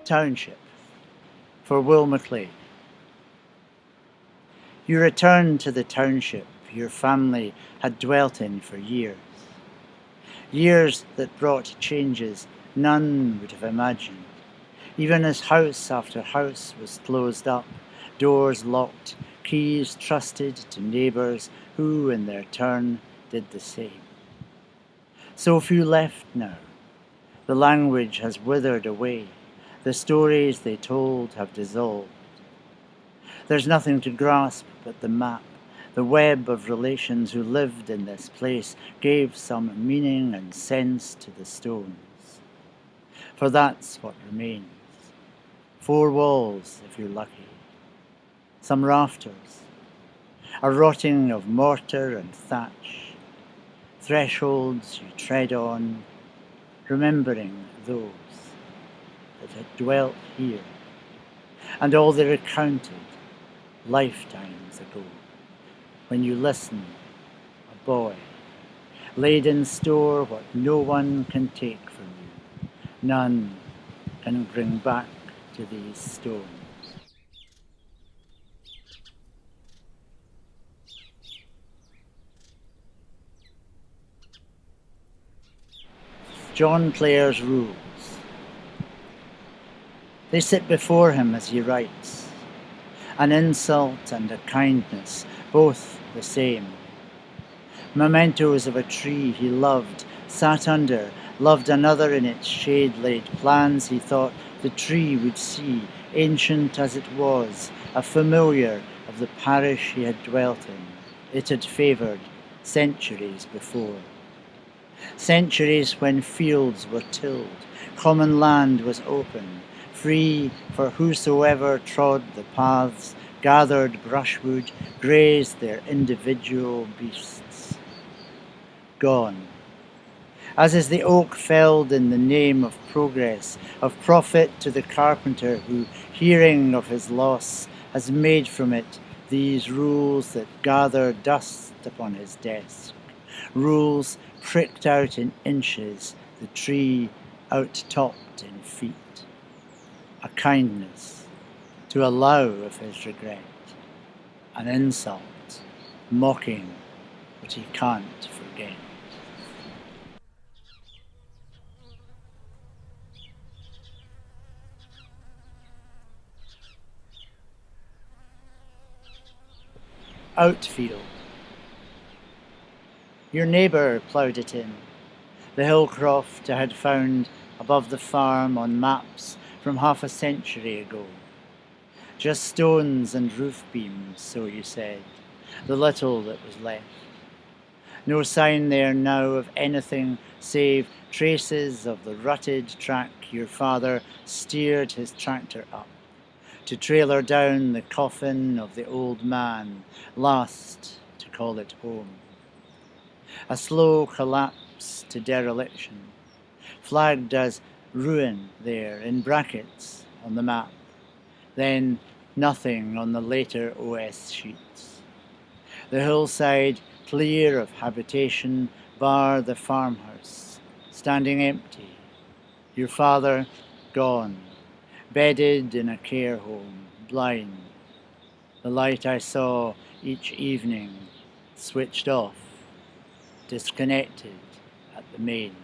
Township for Will Maclean. You returned to the township your family had dwelt in for years. Years that brought changes none would have imagined. Even as house after house was closed up, doors locked, keys trusted to neighbours who, in their turn, did the same. So few left now. The language has withered away. The stories they told have dissolved. There's nothing to grasp but the map. The web of relations who lived in this place gave some meaning and sense to the stones. For that's what remains. 4 walls, if you're lucky. Some rafters. A rotting of mortar and thatch. Thresholds you tread on, remembering those that had dwelt here, and all they recounted lifetimes ago, when you listened, a boy, laid in store what no one can take from you, none can bring back to these stones. John Clare's rules. They sit before him as he writes. An insult and a kindness, both the same. Mementos of a tree he loved, sat under, loved another in its shade, laid plans he thought the tree would see, ancient as it was, a familiar of the parish he had dwelt in. It had favoured centuries before. Centuries when fields were tilled, common land was open, free for whosoever trod the paths, gathered brushwood, grazed their individual beasts. Gone. As is the oak felled in the name of progress, of profit to the carpenter who, hearing of his loss, has made from it these rules that gather dust upon his desk. Rules pricked out in inches, the tree out-topped in feet. A kindness to allow of his regret, an insult, mocking what he can't forget. Outfield. Your neighbour ploughed it in, the hillcroft I had found above the farm on maps from half a century ago. Just stones and roof beams, so you said, the little that was left. No sign there now of anything save traces of the rutted track your father steered his tractor up, to trailer down the coffin of the old man, last to call it home. A slow collapse to dereliction, flagged as ruin there in brackets on the map, then nothing on the later OS sheets. The hillside clear of habitation, bar the farmhouse, standing empty, your father gone, bedded in a care home, blind, the light I saw each evening switched off, disconnected at the mains.